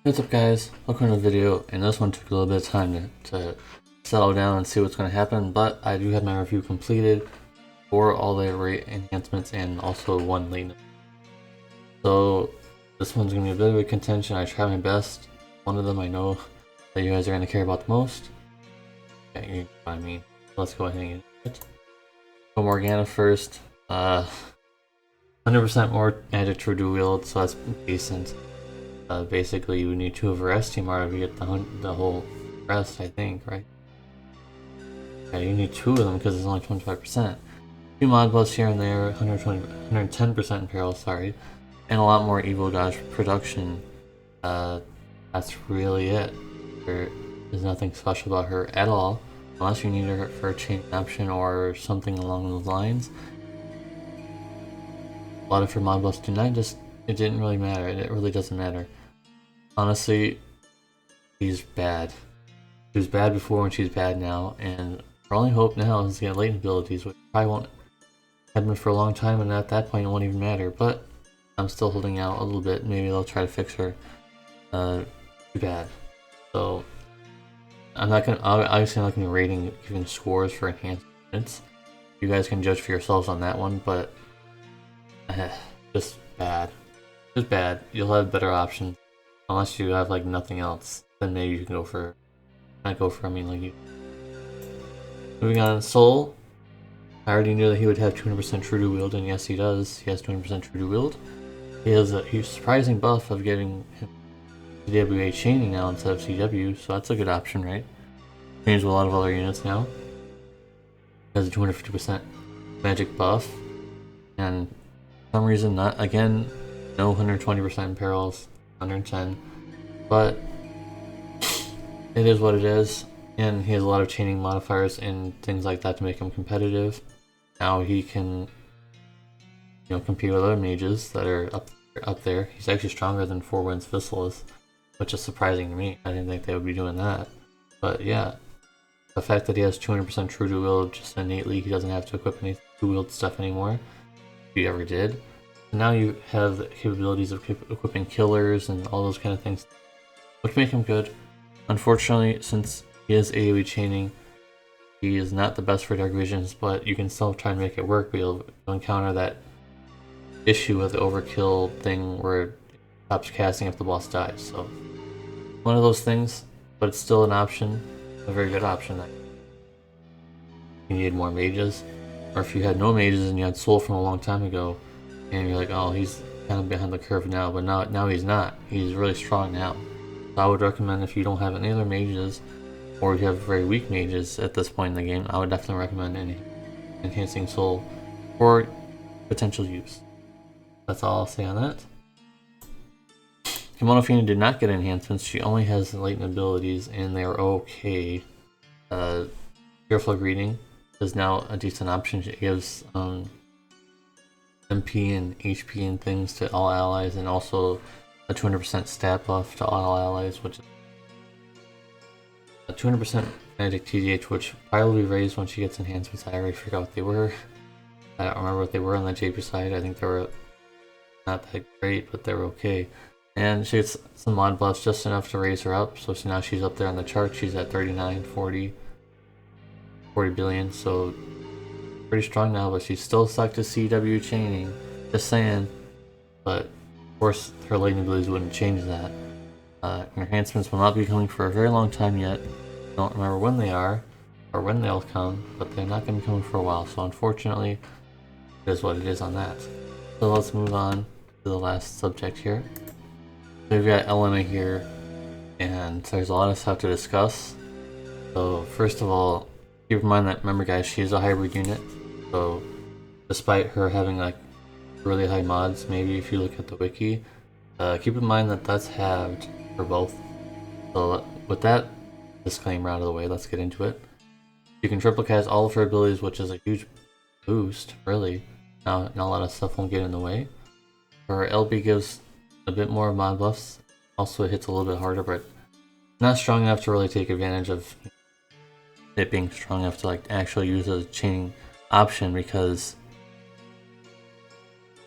What's up guys, welcome to the video, and this one took a little bit of time to settle down and see what's going to happen, but I do have my review completed for all the rate enhancements and also one latent. So this one's going to be a bit of a contention. I try my best. One of them I know that you guys are going to care about the most. Yeah, you know what I mean. Let's go ahead and get it. So Morgana first. 100% more magic true dual wield, so that's decent. Basically, you need 2 of her S team art to get the whole rest, I think, right? Yeah, you need 2 of them because it's only 25%. 2 mod buffs here and there, 110% imperial, sorry, and a lot more evo dodge production. That's really it. There's nothing special about her at all, unless you need her for a chain option or something along those lines. A lot of her mod buffs tonight it didn't really matter. It really doesn't matter. Honestly, she's bad. She was bad before and she's bad now, and our only hope now is to get latent abilities, which probably won't happen for a long time, and at that point it won't even matter, but I'm still holding out a little bit. Maybe they'll try to fix her. Too bad. So, obviously I'm not gonna be giving scores for enhancements. You guys can judge for yourselves on that one, but just bad. Just bad. You'll have better options. Unless you have like nothing else, then maybe you can go for, Moving on, Seoul. I already knew that he would have 200% true to wield, and yes he does. He has 200% true to wield. He has a surprising buff of giving him CWA chaining now instead of CW, so that's a good option, right? Changed with a lot of other units now. He has a 250% magic buff, and for some reason no 120% imperials. 110, but it is what it is, and he has a lot of chaining modifiers and things like that to make him competitive. Now he can, compete with other mages that are up there. He's actually stronger than 4 Winds Vissel, which is surprising to me. I didn't think they would be doing that, but yeah, the fact that he has 200% true to wield, just innately he doesn't have to equip any true wield stuff anymore, if he ever did. Now you have the capabilities of equipping killers and all those kind of things, which make him good. Unfortunately, since he is AoE chaining, he is not the best for dark visions, but you can still try and make it work, but you'll encounter that issue with the overkill thing where it stops casting if the boss dies. So, one of those things, but it's still an option, a very good option. You need more mages, or if you had no mages and you had Seoul from a long time ago, and you're like, oh, he's kind of behind the curve now, but now he's not. He's really strong now. So I would recommend, if you don't have any other mages, or you have very weak mages at this point in the game, I would definitely recommend enhancing Seoul for potential use. That's all I'll say on that. Kimono Fina did not get enhancements. She only has latent abilities, and they're okay. Fearful Greeting is now a decent option. It gives MP and HP and things to all allies, and also a 200% stat buff to all allies, which is a 200% magic TDH, which probably will be raised when she gets enhancements. I already forgot what they were. I don't remember what they were on the JP side. I think they were not that great, but they were okay. And she gets some mod buffs, just enough to raise her up, so now she's up there on the chart. She's at 39, 40 billion, so pretty strong now, but she's still stuck to CW chaining, just saying. But of course her latent abilities wouldn't change that. Enhancements will not be coming for a very long time yet. I don't remember when they are or when they'll come, but they're not going to be coming for a while, so unfortunately it is what it is on that. So let's move on to the last subject here. So we've got Elena here, and there's a lot of stuff to discuss. So first of all, keep in mind that, remember guys, she's a hybrid unit. So, despite her having like really high mods, maybe if you look at the wiki, keep in mind that that's halved for both. So, with that disclaimer out of the way, let's get into it. You can triple cast all of her abilities, which is a huge boost, really. Now, not a lot of stuff won't get in the way. Her LB gives a bit more mod buffs. Also, it hits a little bit harder, but not strong enough to really take advantage of it being strong enough to like actually use a chaining option, because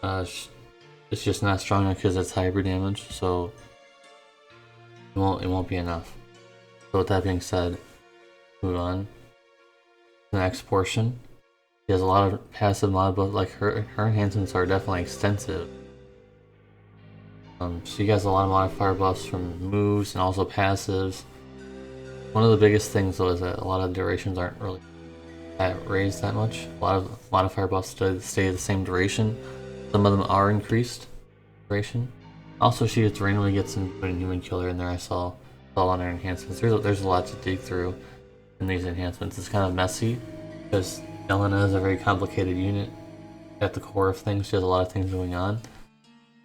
it's just not strong enough because it's hybrid damage. So it won't be enough. So with that being said, move on. The next portion. She has a lot of passive mod, but like her enhancements are definitely extensive. She has a lot of modifier buffs from moves and also passives. One of the biggest things though is that a lot of durations aren't really raised that much. A lot of modifier buffs stay the same duration. Some of them are increased duration. Also, she just randomly gets an Human Killer in there. I saw on her enhancements. There's a lot to dig through in these enhancements. It's kind of messy because Elena is a very complicated unit at the core of things. She has a lot of things going on.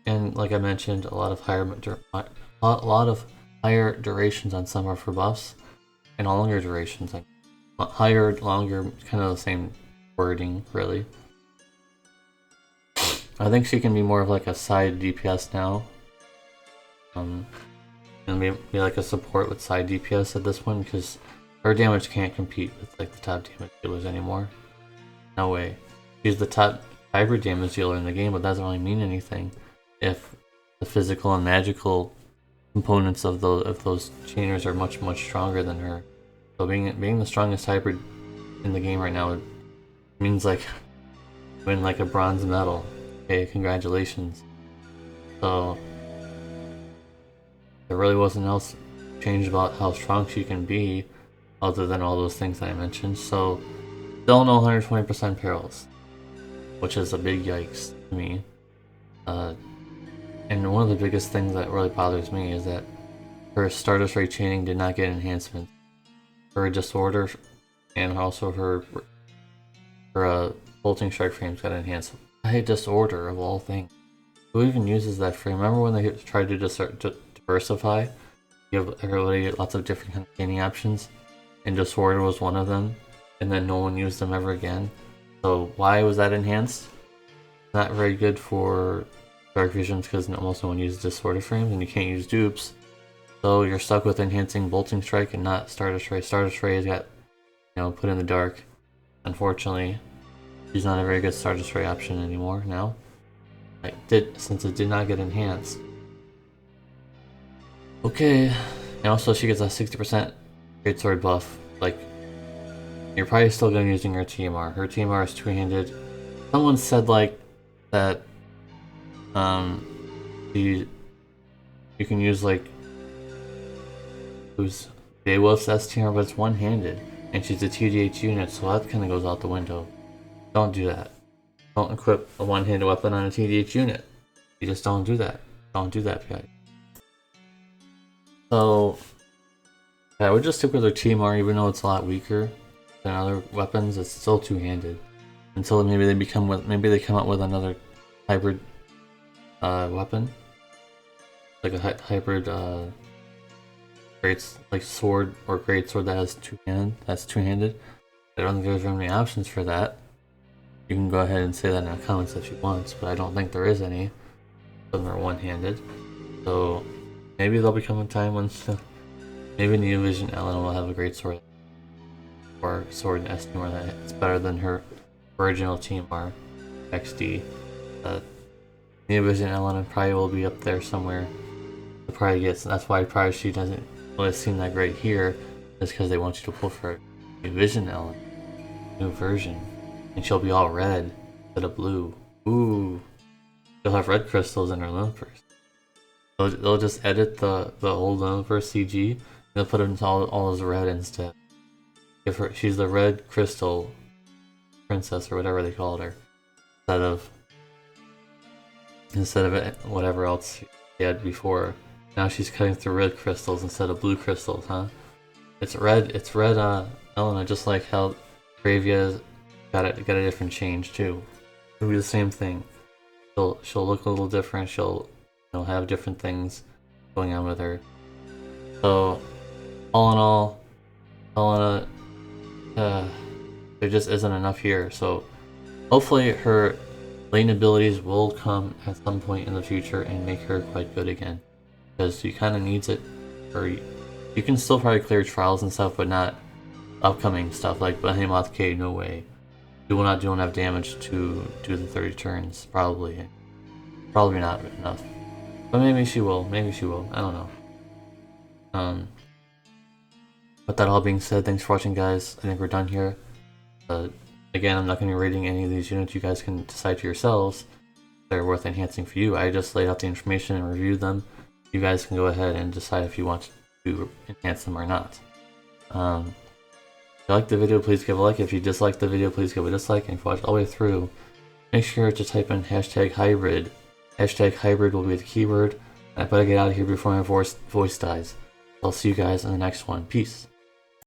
And like I mentioned, a lot of higher durations on some of her buffs, and longer durations. Like higher, longer, kind of the same wording, really. I think she can be more of like a side DPS now. And be like a support with side DPS at this point because her damage can't compete with like the top damage dealers anymore. No way. She's the top hybrid damage dealer in the game, but that doesn't really mean anything if the physical and magical components of those chainers are much stronger than her. So being the strongest hybrid in the game right now means like win like a bronze medal. Okay, congratulations. So there really wasn't else changed about how strong she can be other than all those things that I mentioned. So still no 120% perils, which is a big yikes to me. And one of the biggest things that really bothers me is that her Stardust Ray chaining did not get enhancements. Her Disorder and also her Bolting Strike frames got enhanced. I hate Disorder of all things. Who even uses that frame? Remember when they tried to diversify? Give everybody lots of different kind of chaining options, and Disorder was one of them, and then no one used them ever again. So why was that enhanced? Not very good for Dark Visions because almost no one uses Disorder frames, and you can't use dupes. So you're stuck with enhancing Bolting Strike and not Stardust Ray. Stardust Ray has got, put in the dark. Unfortunately, she's not a very good Stardust Ray option anymore now. Since it did not get enhanced. Okay, and also she gets a 60% Greatsword buff. Like, you're probably still gonna be using her TMR. Her TMR is two-handed. Someone said like that. You can use like who's Deus STR, but it's one-handed, and she's a TDH unit, so that kind of goes out the window. Don't do that. Don't equip a one-handed weapon on a TDH unit. You just don't do that. Don't do that, guys. So, yeah, I would just stick with her TMR, even though it's a lot weaker than other weapons. It's still two-handed until maybe they come up with another hybrid weapon, like a hybrid sword or greatsword that has two-handed. I don't think there's very many options for that. You can go ahead and say that in the comments if you want, but I don't think there is any. Some of them are one-handed. So maybe there'll become a time when maybe New Vision Elena will have a great sword or sword in STMR that's better than her original TMR XD. New Vision Elena probably will be up there somewhere. That's why she doesn't really seem that great here, is because they want you to pull for New Vision Elena, new version. And she'll be all red instead of blue. Ooh. She'll have red crystals in her Limiverse. They'll just edit the old Limiverse CG, and they'll put it into all as red instead. She's the red crystal princess, or whatever they called her. Instead of it, whatever else she had before. Now she's cutting through red crystals instead of blue crystals, huh? It's red Elena, just like how Bravia's got a different change too. It'll be the same thing. She'll look a little different. She'll have different things going on with her. So all in all, Elena, there just isn't enough here. So hopefully her latent abilities will come at some point in the future and make her quite good again, because she kind of needs it. Or you can still probably clear trials and stuff, but not upcoming stuff like Behemoth K. No way. You will not do enough damage to do the 30 turns, probably. Probably not enough. But maybe she will. I don't know. With that all being said, thanks for watching, guys. I think we're done here. Again, I'm not going to be rating any of these units. You guys can decide for yourselves if they're worth enhancing for you. I just laid out the information and reviewed them. You guys can go ahead and decide if you want to enhance them or not. If you liked the video, please give a like. If you disliked the video, please give a dislike. And if you watched all the way through, make sure to type in #hybrid. #hybrid will be the keyword. I better get out of here before my voice dies. I'll see you guys in the next one. Peace.